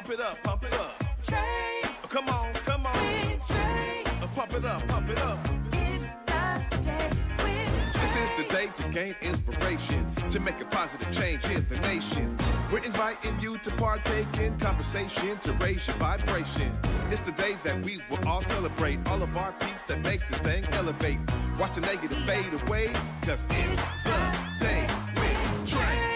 Pump it up, pump it up. Trae. Come on, come on. With Trae. Pump it up, pump it up. It's the day with Trae. This is the day to gain inspiration, to make a positive change in the nation. We're inviting you to partake in conversation, to raise your vibration. It's the day that we will all celebrate all of our peaks that make this thing elevate. Watch the negative fade away, cause it's the day with Trae.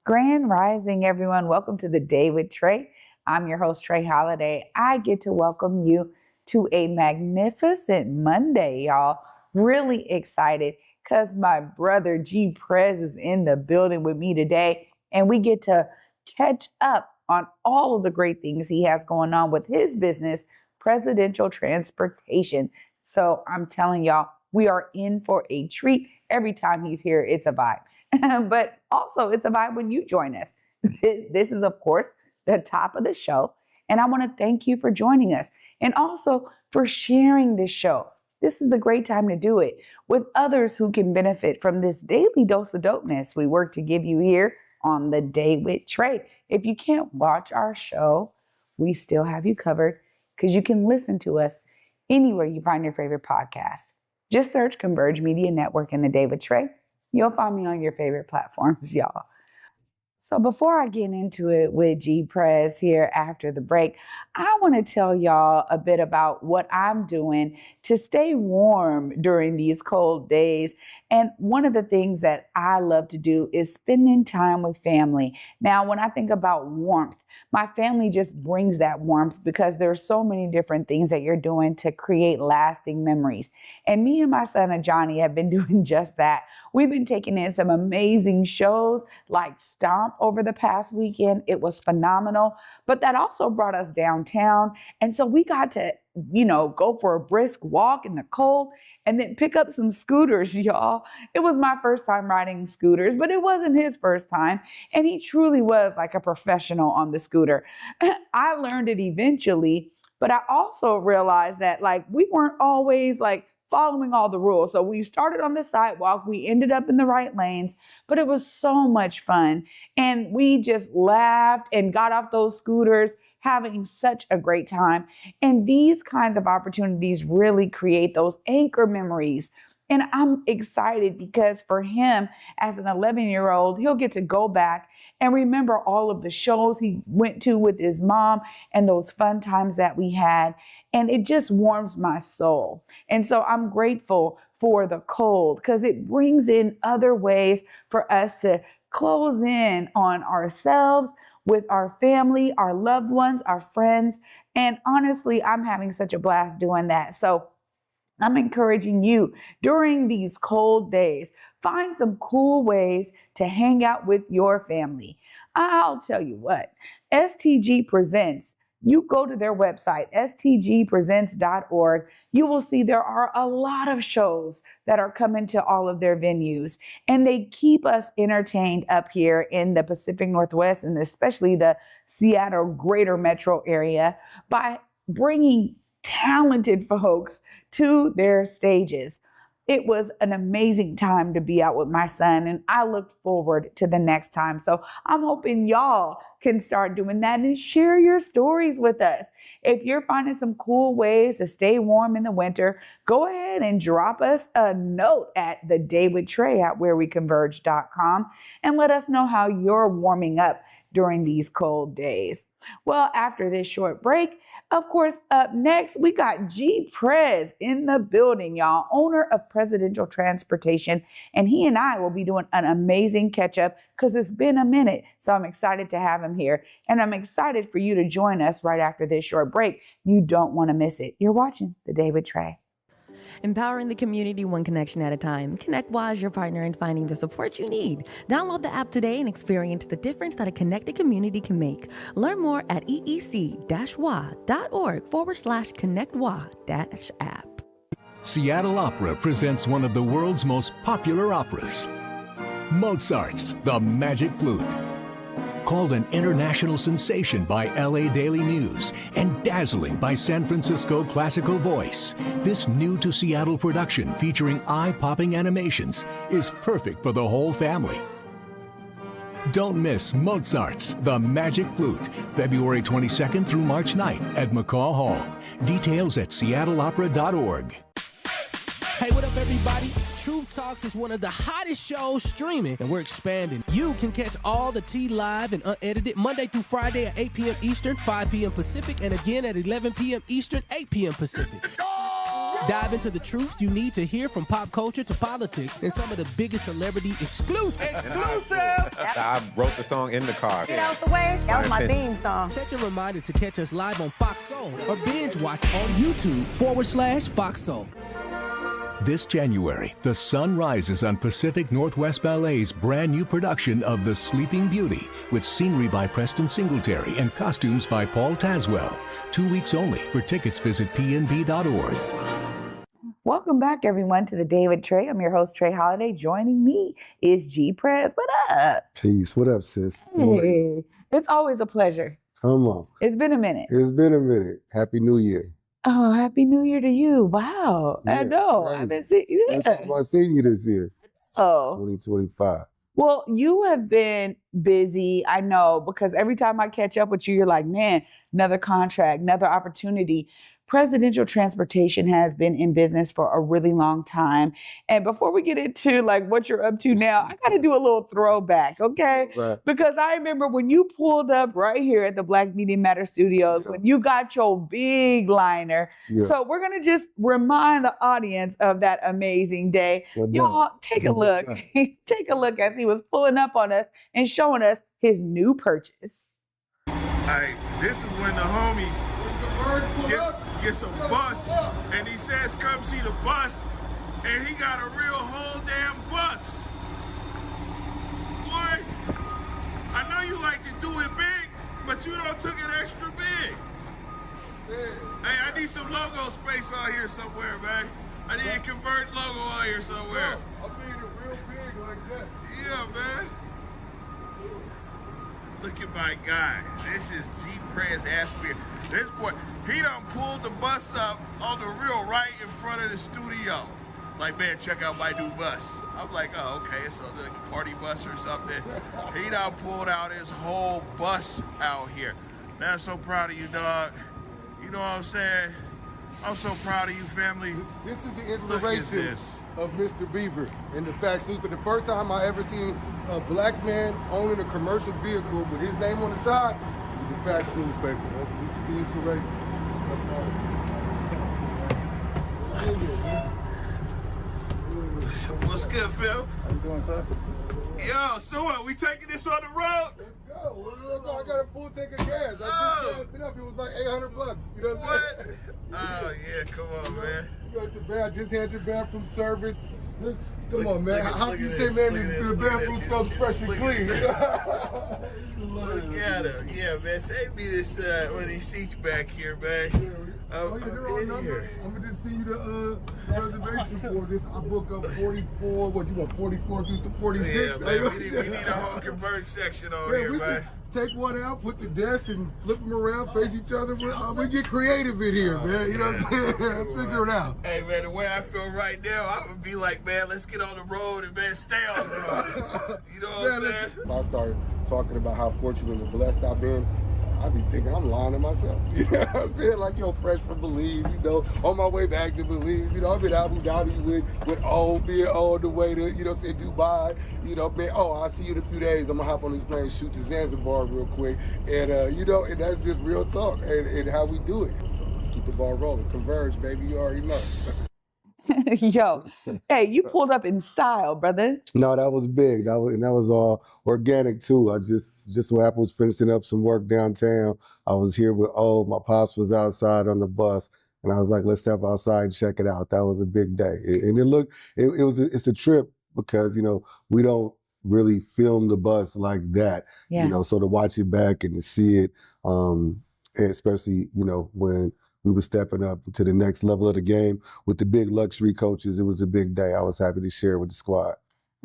Grand Rising, everyone. Welcome to the Day with Trae. I'm your host, Trae Holiday. I get to welcome you to a magnificent Monday, y'all. Really excited because my brother G Prez is in the building with me today, and we get to catch up on all of the great things he has going on with his business, Presidential Transportation. So I'm telling y'all, we are in for a treat. Every time he's here, it's a vibe. But also, it's a vibe when you join us. This is, of course, the top of the show. And I want to thank you for joining us and also for sharing this show. This is the great time to do it with others who can benefit from this daily dose of dopeness we work to give you here on the Day with Trae. If you can't watch our show, we still have you covered because you can listen to us anywhere you find your favorite podcast. Just search Converge Media Network and the Day with Trae. You'll find me on your favorite platforms, y'all. So before I get into it with G Prez here after the break, I want to tell y'all a bit about what I'm doing to stay warm during these cold days. And one of the things that I love to do is spending time with family. Now, when I think about warmth, my family just brings that warmth because there are so many different things that you're doing to create lasting memories. And me and my son, Johnny, have been doing just that. We've been taking in some amazing shows like Stomp over the past weekend. It was phenomenal, but that also brought us downtown. And so we got to, go for a brisk walk in the cold and then pick up some scooters, y'all. It was my first time riding scooters, but it wasn't his first time. And he truly was like a professional on the scooter. I learned it eventually, but I also realized that we weren't always following all the rules. So we started on the sidewalk, we ended up in the right lanes, but it was so much fun. And we just laughed and got off those scooters, having such a great time. And these kinds of opportunities really create those anchor memories. And I'm excited because for him, as an 11-year-old, he'll get to go back and remember all of the shows he went to with his mom and those fun times that we had. And it just warms my soul. And so I'm grateful for the cold because it brings in other ways for us to close in on ourselves, with our family, our loved ones, our friends. And honestly, I'm having such a blast doing that. So I'm encouraging you during these cold days, find some cool ways to hang out with your family. I'll tell you what, STG Presents, you go to their website, stgpresents.org. You will see there are a lot of shows that are coming to all of their venues, and they keep us entertained up here in the Pacific Northwest and especially the Seattle greater metro area by bringing talented folks to their stages. It was an amazing time to be out with my son, and I look forward to the next time. So I'm hoping y'all can start doing that and share your stories with us. If you're finding some cool ways to stay warm in the winter, go ahead and drop us a note at the Day with Trae at whereweconverge.com and let us know how you're warming up during these cold days. Well, after this short break, of course, up next, we got G Prez in the building, y'all, owner of Presidential Transportation. And he and I will be doing an amazing catch up because it's been a minute. So I'm excited to have him here. And I'm excited for you to join us right after this short break. You don't want to miss it. You're watching The Day with Trae. Empowering the community one connection at a time. ConnectWise is your partner in finding the support you need. Download the app today and experience the difference that a connected community can make. Learn more at eec-wa.org/connectwa-app. Seattle Opera presents one of the world's most popular operas, Mozart's The Magic Flute. Called an international sensation by LA Daily News and dazzling by San Francisco classical voice, this new to Seattle production featuring eye-popping animations is perfect for the whole family. Don't miss Mozart's The Magic Flute, February 22nd through March 9th at McCaw Hall. Details at seattleopera.org. Hey, what up, everybody? Truth Talks is one of the hottest shows streaming, and we're expanding. You can catch all the tea live and unedited Monday through Friday at 8 p.m. Eastern, 5 p.m. Pacific, and again at 11 p.m. Eastern, 8 p.m. Pacific. Dive into the truths you need to hear from pop culture to politics and some of the biggest celebrity exclusives. I wrote the song in the car. Get out the way. That was my theme song. Set your reminder to catch us live on Fox Soul or binge watch on YouTube/Fox Soul. This January, the sun rises on Pacific Northwest Ballet's brand new production of The Sleeping Beauty with scenery by Preston Singletary and costumes by Paul Tazwell. 2 weeks only. For tickets, visit pnb.org. Welcome back, everyone, to the Day with Trae. I'm your host, Trae Holiday. Joining me is G Prez. What up? Peace. What up, sis? Hey, it's always a pleasure. Come on. It's been a minute. It's been a minute. Happy New Year. Oh, Happy New Year to you. Wow. Yeah, I know. it's I've been crazy. seeing you. That's how I seen you this year, Oh. 2025. Well, you have been busy, I know, because every time I catch up with you, you're like, man, another contract, another opportunity. Presidential transportation has been in business for a really long time. And before we get into like what you're up to now, I got to do a little throwback, okay? Right. Because I remember when you pulled up right here at the Black Media Matter Studios, when you got your big liner. Yeah. So we're going to just remind the audience of that amazing day. Well Y'all, done. take a look. Take a look as he was pulling up on us and showing us his new purchase. Hey, this is when the homie gets a bus and he says, come see the bus, and he got a real whole damn bus. Boy, I know you like to do it big, but you don't took it extra big. Hey, I need some logo space on here somewhere, man. I need a convert logo on here somewhere. I made it real big like that. Yeah, man. Look at my guy. This is G Prez Aspire. This boy, he done pulled the bus up on the real right in front of the studio. Like, man, check out my new bus. I'm like, oh, okay, it's like a party bus or something. He done pulled out his whole bus out here. Man, I'm so proud of you, dog. You know what I'm saying? I'm so proud of you, family. This is the Look at inspiration this. of Mr. Beaver and the Facts News. But the first time I ever seen a black man owning a commercial vehicle with his name on the side, the Facts newspaper. This is the inspiration. What's good, Phil? How you doing, sir? Yo, so what? We taking this on the road? Let's go. Let's go. I got a full tank of gas. I Oh. just gassed it up. It was like $800. You know what I'm What? saying? Oh, yeah, come on, man. You got the bath. Just had your bathroom service. Come on, man. look at- How look you at say, this, man, look at the this, look at bathroom this. smells fresh and Look at clean? Look at him. Yeah, man. Save me this one of these seats back here, man. Oh, yeah, they're all in numbered. here. I'm gonna just see you the reservation for this. I book up 44. What you want? 44 through to 46. Yeah, man. We need a whole convert section on here, we man. can take one out, put the desk, and flip them around, face each other. We get creative in here, man. You know what I'm saying? Let's figure it out. Hey, man, the way I feel right now, I would be like, man, let's get on the road and, man, stay on the road. You know what I'm saying? If I start talking about how fortunate and blessed I've been, I be thinking I'm lying to myself. You know what I'm saying? Like, yo, fresh from Belize, you know, on my way back to Belize. You know, I've been Abu Dhabi with old, being on the way to, you know, say Dubai. You know, man, oh, I'll see you in a few days. I'm gonna hop on this plane, shoot to Zanzibar real quick. And, you know, and that's just real talk and how we do it. So let's keep the ball rolling. Converge, baby, you already know. Yo, hey, you pulled up in style, brother. No, that was big. That was all organic too. I just so happened was finishing up some work downtown. I was here with my pops was outside on the bus, and I was like, let's step outside and check it out. That was a big day, and it's a trip because, you know, we don't really film the bus like that. Yeah. You know, so to watch it back and to see it, especially, you know, when we were stepping up to the next level of the game with the big luxury coaches. It was a big day. I was happy to share with the squad.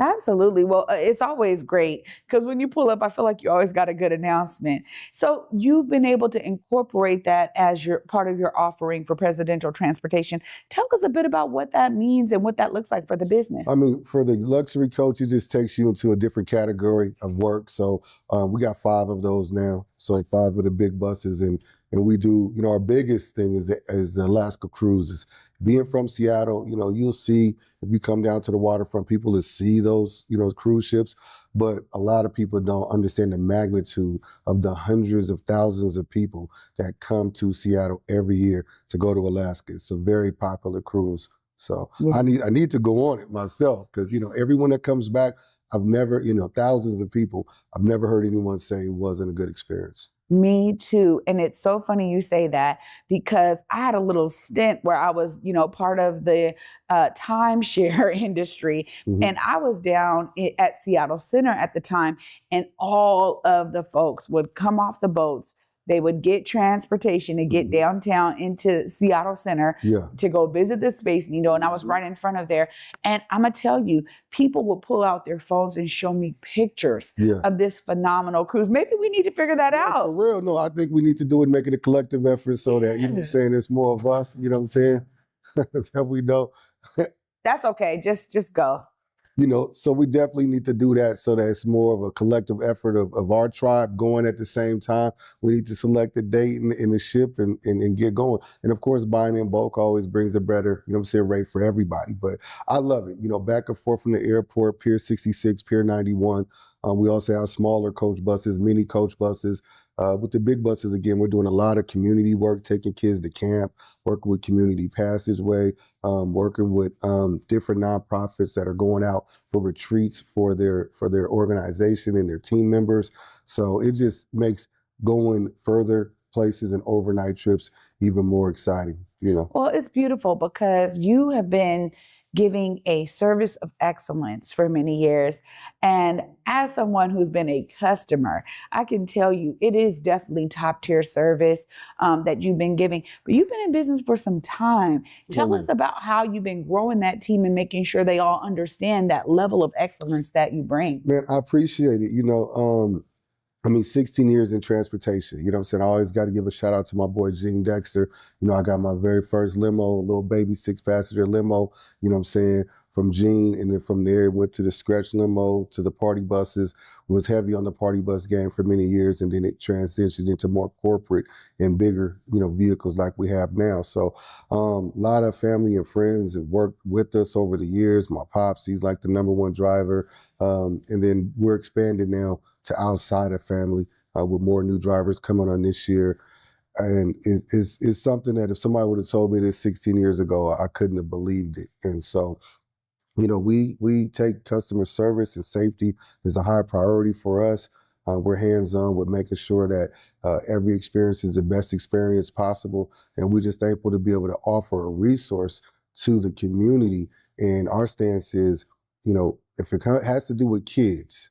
Absolutely. Well, it's always great because when you pull up, I feel like you always got a good announcement. So you've been able to incorporate that as your part of your offering for presidential transportation. Tell us a bit about what that means and what that looks like for the business. I mean, for the luxury coach, it just takes you into a different category of work. So we got 5 of those now. So 5 of the big buses, and we do. Our biggest thing is the Alaska cruises. Being from Seattle, you'll see if you come down to the waterfront, people will see those cruise ships, but a lot of people don't understand the magnitude of the hundreds of thousands of people that come to Seattle every year to go to Alaska. It's a very popular cruise. So Yeah. I need to go on it myself because everyone that comes back, I've never thousands of people, I've never heard anyone say it wasn't a good experience. Me too. And it's so funny you say that because I had a little stint where I was, part of the timeshare industry. Mhm. And I was down at Seattle Center at the time, and all of the folks would come off the boats. They would get transportation to get Mhm. downtown into Seattle Center Yeah. to go visit the Space Needle. And I was right in front of there. And I'm going to tell you, people will pull out their phones and show me pictures Yeah. of this phenomenal cruise. Maybe we need to figure that Yeah, out. for real, no, I think we need to do it, make it a collective effort so that, it's more of us, that we know. That's okay. Just go. So we definitely need to do that so that it's more of a collective effort of our tribe going at the same time. We need to select a date and the ship and get going. And of course, buying in bulk always brings a better, rate for everybody. But I love it, back and forth from the airport, Pier 66, Pier 91. We also have smaller coach buses, mini coach buses. With the big buses, again, we're doing a lot of community work, taking kids to camp, working with Community Passageway, working with different nonprofits that are going out for retreats for their organization and their team members. So it just makes going further places and overnight trips even more exciting, Well, it's beautiful because you have been giving a service of excellence for many years. And as someone who's been a customer, I can tell you it is definitely top tier service that you've been giving. But you've been in business for some time. Tell us about how you've been growing that team and making sure they all understand that level of excellence that you bring. Man, I appreciate it. 16 years in transportation. You know what I'm saying? I always got to give a shout out to my boy, Gene Dexter. I got my very first limo, little baby 6-passenger limo, from Gene. And then from there, went to the stretch limo, to the party buses, was heavy on the party bus game for many years. And then it transitioned into more corporate and bigger, vehicles like we have now. So a lot of family and friends have worked with us over the years. My pops, he's like the #1 driver. And then we're expanding now to outside of family with more new drivers coming on this year. And it's something that if somebody would have told me this 16 years ago, I couldn't have believed it. And so, we take customer service and safety as a high priority for us. We're hands-on with making sure that every experience is the best experience possible. And we're just thankful to be able to offer a resource to the community. And our stance is, if it has to do with kids,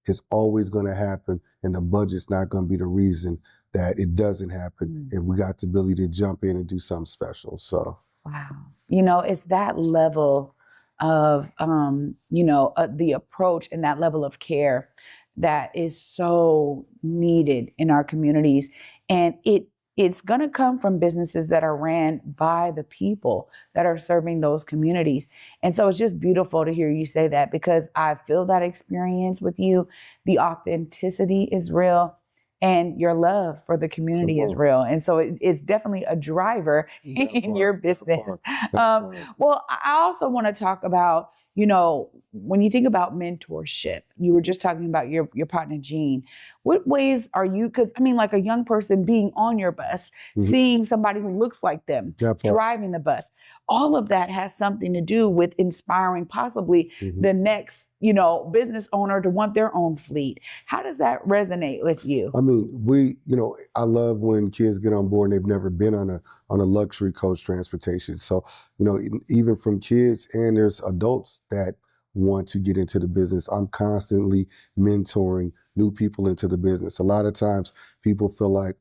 it's always going to happen, and the budget's not going to be the reason that it doesn't happen if we got the ability to jump in and do something special. So, wow, it's that level of, the approach and that level of care that is so needed in our communities, and it's going to come from businesses that are ran by the people that are serving those communities. And so it's just beautiful to hear you say that because I feel that experience with you. The authenticity is real and your love for the community is real. And so it's definitely a driver in your business. Well, I also want to talk about, when you think about mentorship, you were just talking about your partner, Gene. What ways are you, because like a young person being on your bus, seeing somebody who looks like them, driving the bus, all of that has something to do with inspiring possibly the next, business owner to want their own fleet. How does that resonate with you? I love when kids get on board and they've never been on a luxury coach transportation. So, even from kids and there's adults that want to get into the business. I'm constantly mentoring new people into the business. A lot of times people feel like,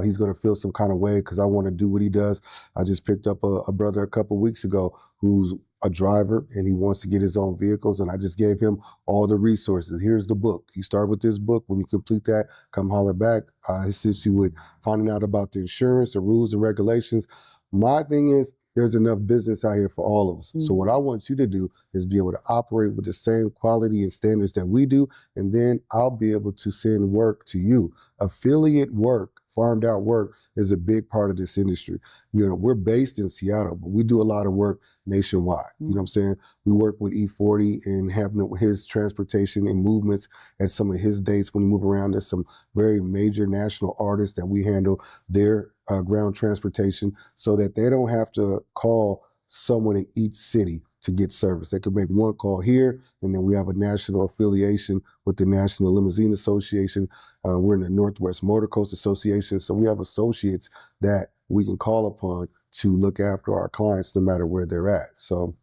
he's going to feel some kind of way because I want to do what he does. I just picked up a brother a couple weeks ago who's a driver and he wants to get his own vehicles, and I just gave him all the resources. Here's the book. You start with this book. When you complete that, come holler back. I assist you with finding out about the insurance, the rules and regulations. My thing is, there's enough business out here for all of us. Mm-hmm. So what I want you to do is be able to operate with the same quality and standards that we do, and then I'll be able to send work to you. Affiliate work, farmed out work is a big part of this industry. You know, we're based in Seattle, but we do a lot of work nationwide. Mm-hmm. You know what I'm saying? We work with E40 and having his transportation and movements at some of his dates when we move around. There's some very major national artists that we handle their ground transportation so that they don't have to call someone in each city to get service. They could make one call here, and then we have a national affiliation with the National Limousine Association. We're in the Northwest Motor Coast Association, so we have associates that we can call upon to look after our clients no matter where they're at. So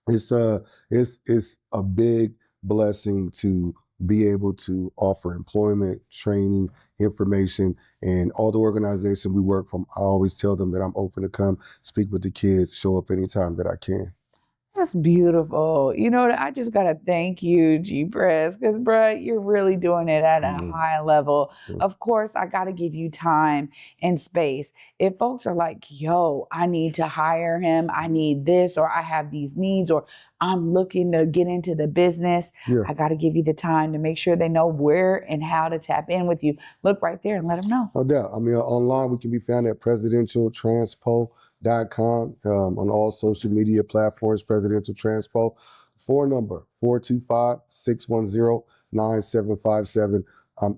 it's a big blessing to be able to offer employment, training, information, and all the organizations we work from. I always tell them that I'm open to come speak with the kids, show up anytime that I can. That's beautiful. You know, I just got to thank you, G Prez, because, bruh, you're really doing it at a high level. Of course, I got to give you time and space. If folks are like, yo, I need to hire him, I need this, or I have these needs, or I'm looking to get into the business, I got to give you the time to make sure they know where and how to tap in with you. Look right there and let them know. No doubt. I mean, online, we can be found at presidentialtranspo.com, on all social media platforms, Presidential Transpo. Phone number, 425-610-9757.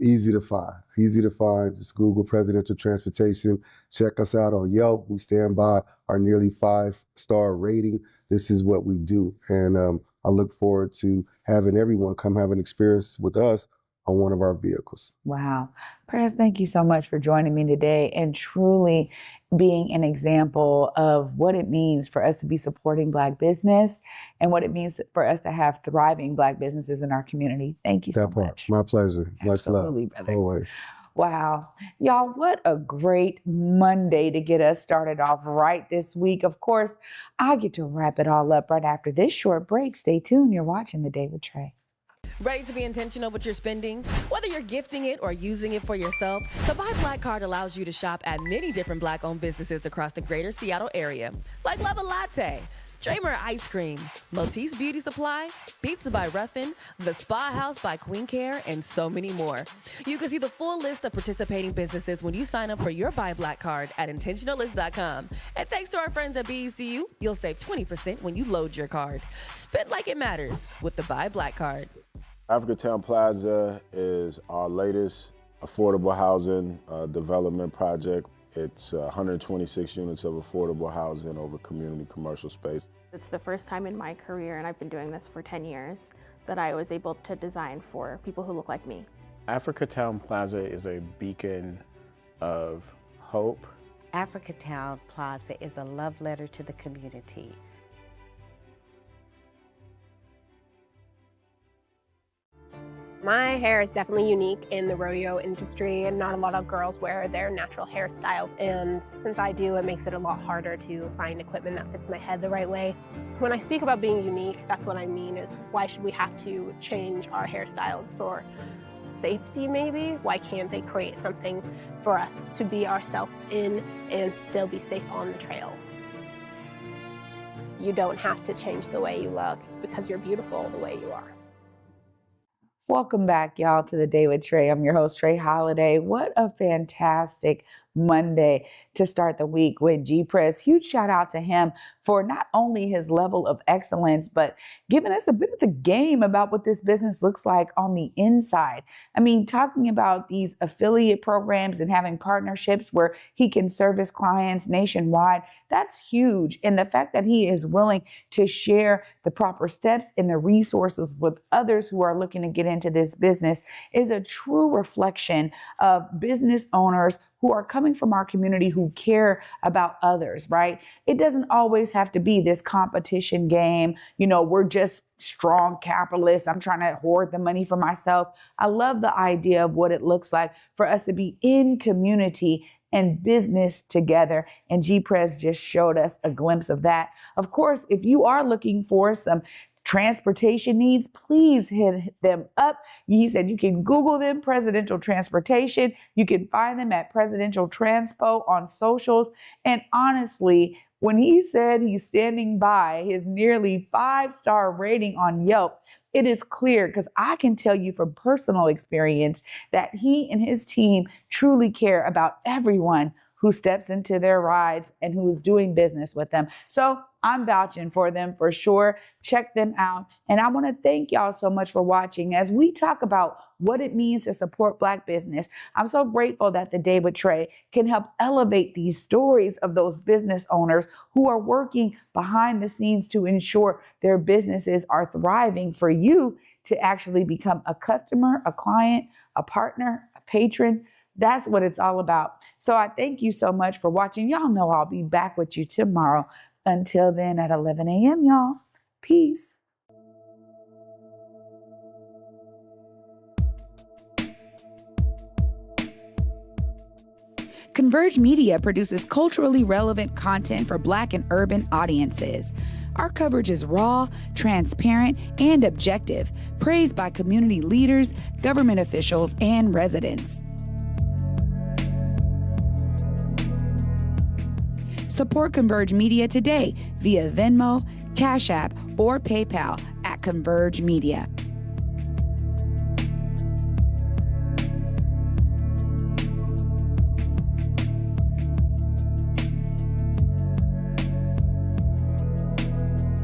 Easy to find. Just Google Presidential Transportation. Check us out on Yelp. We stand by our nearly 5-star rating. This is what we do. And I look forward to having everyone come have an experience with us on one of our vehicles. Wow. Prez, thank you so much for joining me today and truly being an example of what it means for us to be supporting Black business and what it means for us to have thriving Black businesses in our community. Thank you so much. My pleasure. Absolutely, Much love. brother. Always. Wow. Y'all, what a great Monday to get us started off right this week. Of course, I get to wrap it all up right after this short break. Stay tuned. You're watching The Day with Trae. Ready to be intentional with your spending? Whether you're gifting it or using it for yourself, the Buy Black card allows you to shop at many different Black-owned businesses across the greater Seattle area, like Love a Latte, Dramer Ice Cream, Motis Beauty Supply, Pizza by Ruffin, The Spa House by Queen Care, and so many more. You can see the full list of participating businesses when you sign up for your Buy Black card at intentionalist.com. And thanks to our friends at BECU, you'll save 20% when you load your card. Spend like it matters with the Buy Black card. Africatown Plaza is our latest affordable housing development project. It's 126 units of affordable housing over community commercial space. It's the first time in my career, and I've been doing this for 10 years, that I was able to design for people who look like me. Africatown Plaza is a beacon of hope. Africatown Plaza is a love letter to the community. My hair is definitely unique in the rodeo industry, and not a lot of girls wear their natural hairstyle. And since I do, it makes it a lot harder to find equipment that fits my head the right way. When I speak about being unique, that's what I mean is why should we have to change our hairstyle for safety maybe? Why can't they create something for us to be ourselves in and still be safe on the trails? You don't have to change the way you look because you're beautiful the way you are. Welcome back, y'all, to The Day with Trae. I'm your host, Trae Holiday. What a fantastic Monday to start the week with G Prez. Huge shout out to him for not only his level of excellence, but giving us a bit of the game about what this business looks like on the inside. I mean, talking about these affiliate programs and having partnerships where he can service clients nationwide, that's huge. And the fact that he is willing to share the proper steps and the resources with others who are looking to get into this business is a true reflection of business owners who are coming from our community who care about others, right? It doesn't always have to be this competition game. You know, we're just strong capitalists. I'm trying to hoard the money for myself. I love the idea of what it looks like for us to be in community and business together. And G Prez just showed us a glimpse of that. Of course, if you are looking for some transportation needs, please hit them up. He said you can Google them, Presidential Transportation. You can find them at Presidential Transpo on socials. And honestly, when he said he's standing by his nearly 5-star rating on Yelp, it is clear, because I can tell you from personal experience that he and his team truly care about everyone who steps into their rides and who is doing business with them. So I'm vouching for them for sure. Check them out. And I want to thank y'all so much for watching as we talk about what it means to support Black business. I'm so grateful that the Day with Trae can help elevate these stories of those business owners who are working behind the scenes to ensure their businesses are thriving for you to actually become a customer, a client, a partner, a patron. That's what it's all about. So I thank you so much for watching. Y'all know I'll be back with you tomorrow. Until then, at 11 a.m., y'all. Peace. Converge Media produces culturally relevant content for Black and urban audiences. Our coverage is raw, transparent, and objective, praised by community leaders, government officials, and residents. Support Converge Media today via Venmo, Cash App, or PayPal at Converge Media.